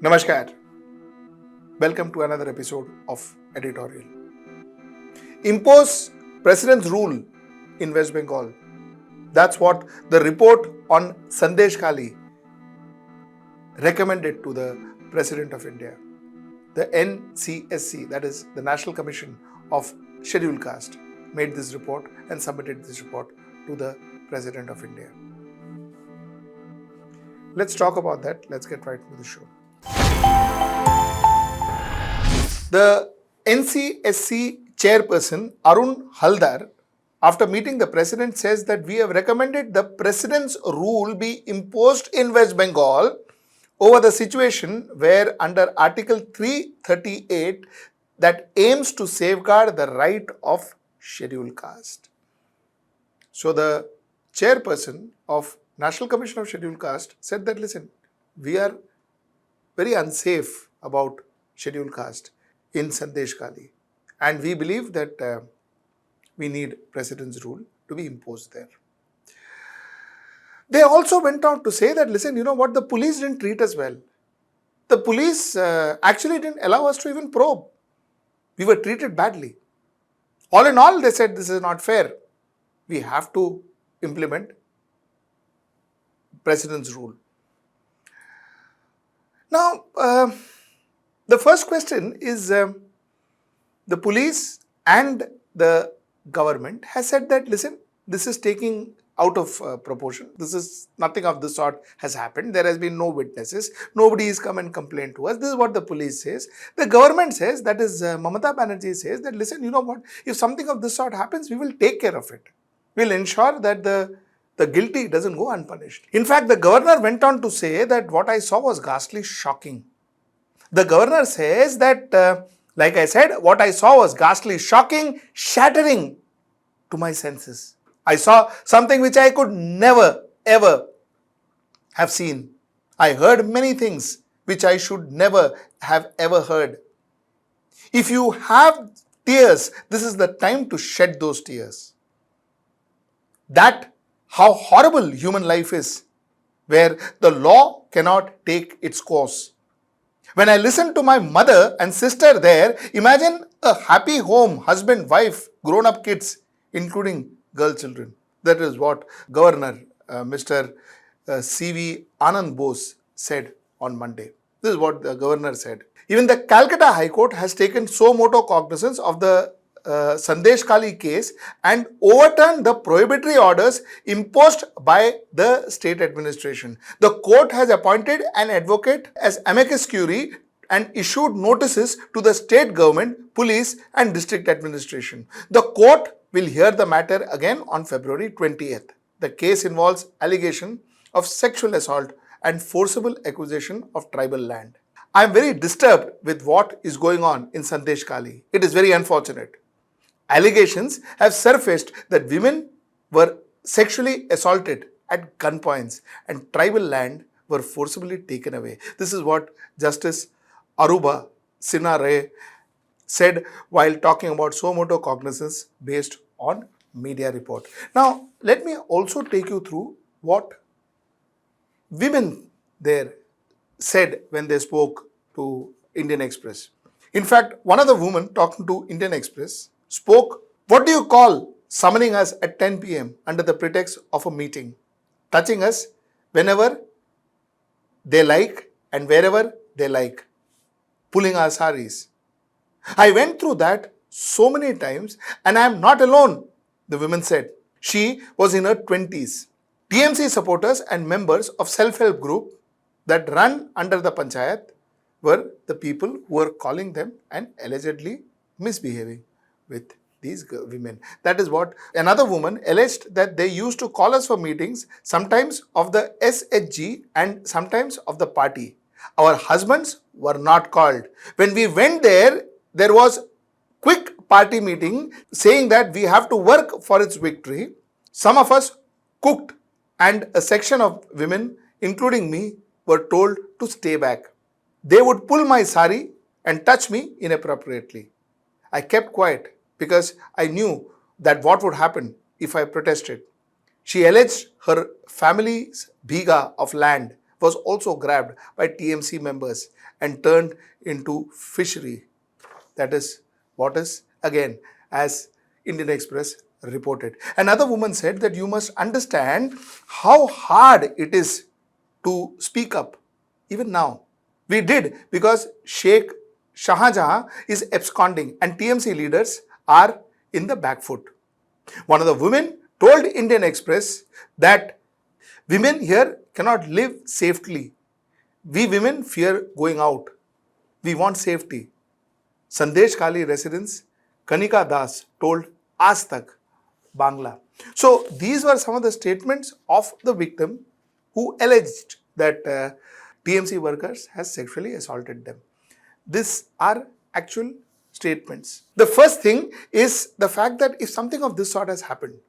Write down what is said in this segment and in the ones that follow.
Namaskar. Welcome to another episode of Editorial. Impose President's rule in West Bengal. That's what the report on Sandeshkhali recommended to the President of India. The NCSC, that is the National Commission of Scheduled Caste, made this report and submitted this report to the President of India. Let's talk about that. Let's get right into the show. The NCSC chairperson Arun Haldar, after meeting the president, says that we have recommended the president's rule be imposed in West Bengal over the situation where under Article 338 that aims to safeguard the right of scheduled caste. So the chairperson of National Commission of Scheduled Caste said that, listen, we are very unsafe about scheduled caste in Sandeshkhali, and we believe that we need president's rule to be imposed there. They also went on to say that, listen, you know what, the police didn't treat us well. The police actually didn't allow us to even probe. We were treated badly. All in all, they said this is not fair. We have to implement president's rule. Now, the first question is the police and the government has said that, listen, this is taking out of proportion. Nothing of this sort has happened. There has been no witnesses. Nobody has come and complained to us. This is what the police says. The government says, that is Mamata Banerjee says that, listen, you know what, if something of this sort happens, we will take care of it. We'll ensure that the guilty doesn't go unpunished. In fact, the governor went on to say that what I saw was ghastly shocking. The governor says that, like I said, what I saw was ghastly shocking, shattering to my senses. I saw something which I could never, ever have seen. I heard many things which I should never have ever heard. If you have tears, this is the time to shed those tears. That how horrible human life is, where the law cannot take its course. When I listen to my mother and sister there, imagine a happy home, husband, wife, grown-up kids, including girl children. That is what Governor Mr. C.V. Anand Bose said on Monday. This is what the governor said. Even the Calcutta High Court has taken suo motu cognizance of the Sandeshkhali case and overturned the prohibitory orders imposed by the state administration. The court has appointed an advocate as amicus curiae and issued notices to the state government, police and district administration. The court will hear the matter again on February 20th. The case involves allegation of sexual assault and forcible acquisition of tribal land. I am very disturbed with what is going on in Sandeshkhali. It is very unfortunate. Allegations have surfaced that women were sexually assaulted at gunpoints and tribal land were forcibly taken away. This is what Justice Aruba Sinha Ray said while talking about suo motu cognizance based on media report. Now, let me also take you through what women there said when they spoke to Indian Express. In fact, one of the women talking to Indian Express spoke, what do you call summoning us at 10 p.m. under the pretext of a meeting, touching us whenever they like and wherever they like, pulling our saris. I went through that so many times and I am not alone, the woman said. She was in her 20s. TMC supporters and members of self-help group that run under the panchayat were the people who were calling them and allegedly misbehaving with these women. That is what another woman alleged, that they used to call us for meetings, sometimes of the SHG and sometimes of the party. Our husbands were not called. When we went there, there was quick party meeting saying that we have to work for its victory. Some of us cooked and a section of women, including me, were told to stay back. They would pull my sari and touch me inappropriately. I kept quiet because I knew that what would happen if I protested. She alleged her family's bhiga of land was also grabbed by TMC members and turned into fishery. That is what is, again, as Indian Express reported. Another woman said that you must understand how hard it is to speak up. Even now, we did, because Sheikh Shahjahan is absconding and TMC leaders are in the back foot. One of the women told Indian Express that women here cannot live safely. We women fear going out. We want safety. Sandeshkhali residents Kanika Das told Aaj Tak Bangla. So these were some of the statements of the victim who alleged that TMC workers has sexually assaulted them. These are actual statements. The first thing is the fact that if something of this sort has happened,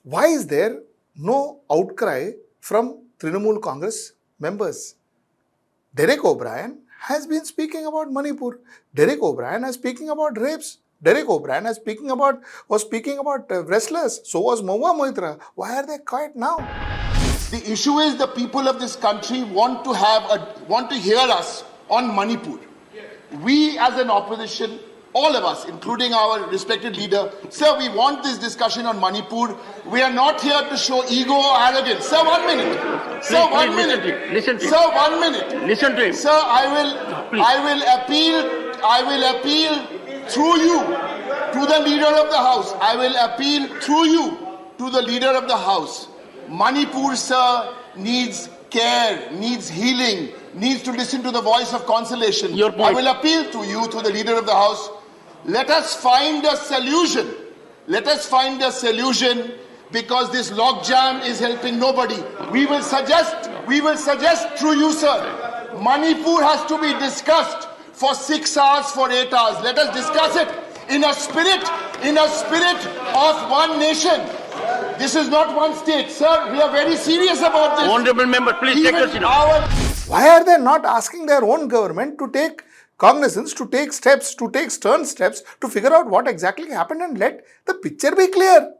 why is there no outcry from Trinamool Congress members? Derek O'Brien has been speaking about Manipur. Derek O'Brien is speaking about rapes. Derek O'Brien was speaking about wrestlers. So was Mahua Moitra. Why are they quiet now? The issue is the people of this country want to hear us on Manipur. We as an opposition, all of us, including our respected leader, sir, we want this discussion on Manipur. We are not here to show ego or arrogance. Sir, 1 minute. Sir, 1 minute. Listen to him. Sir, 1 minute. Listen to him. Sir, I will appeal through you to the leader of the House. I will appeal through you to the leader of the House. Manipur, sir, needs care, needs healing, needs to listen to the voice of consolation. Your point. I will appeal to you, to the leader of the House. Let us find a solution. Let us find a solution, because this logjam is helping nobody. We will suggest through you, sir, Manipur has to be discussed for 6 hours, for 8 hours. Let us discuss it in a spirit of one nation. This is not one state, sir. We are very serious about this. Honorable member, please take your seat. Why are they not asking their own government to take cognizance, to take steps, to take stern steps to figure out what exactly happened and let the picture be clear?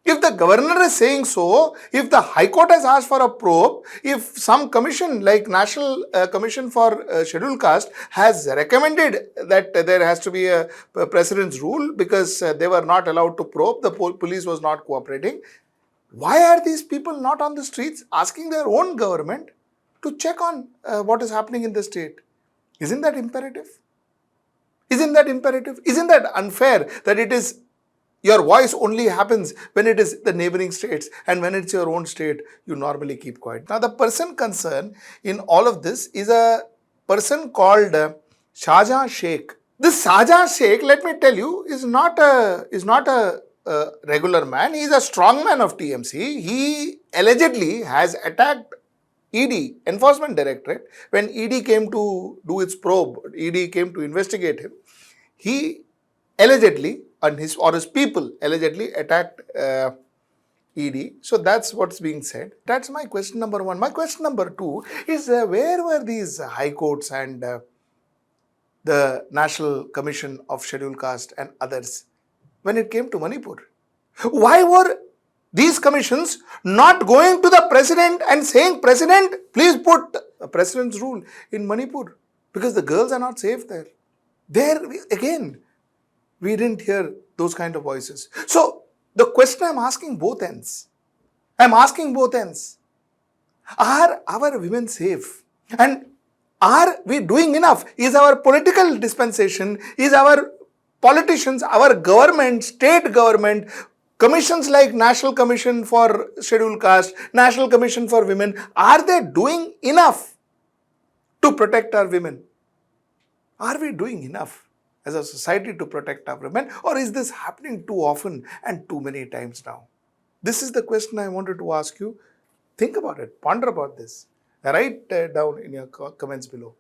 If the governor is saying so, if the High Court has asked for a probe, if some commission like National Commission for Scheduled Caste has recommended that there has to be a precedence rule because they were not allowed to probe, the police was not cooperating, why are these people not on the streets asking their own government to check on what is happening in the state? Isn't that imperative? Isn't that imperative? Isn't that unfair that it is your voice only happens when it is the neighboring states, and when it's your own state, you normally keep quiet? Now, the person concerned in all of this is a person called Shahjahan Sheikh. This Shahjahan Sheikh, let me tell you, is not a regular man. He is a strong man of TMC. He allegedly has attacked ED, Enforcement Directorate, when ED came to do its probe. ED came to investigate him. He allegedly, and his people allegedly attacked ED. So that's what's being said. That's my question number one. My question number two is where were these high courts and the National Commission of Scheduled Caste and others when it came to Manipur? Why were these commissions not going to the president and saying, President, please put a precedence rule in Manipur because the girls are not safe there? There again, we didn't hear those kind of voices. So the question I'm asking both ends. Are our women safe? And are we doing enough? Is our political dispensation, is our politicians, our government, state government, commissions like National Commission for Scheduled Caste, National Commission for Women, are they doing enough to protect our women? Are we doing enough as a society to protect our women, or is this happening too often and too many times now? This is the question I wanted to ask you. Think about it, ponder about this. Write down in your comments below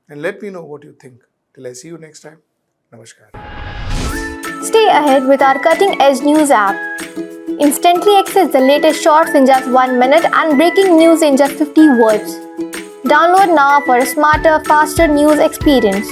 and let me know what you think. Till I see you next time. Namaskar. Stay ahead with our cutting-edge news app. Instantly access the latest shorts in just 1 minute and breaking news in just 50 words. Download now for a smarter, faster news experience.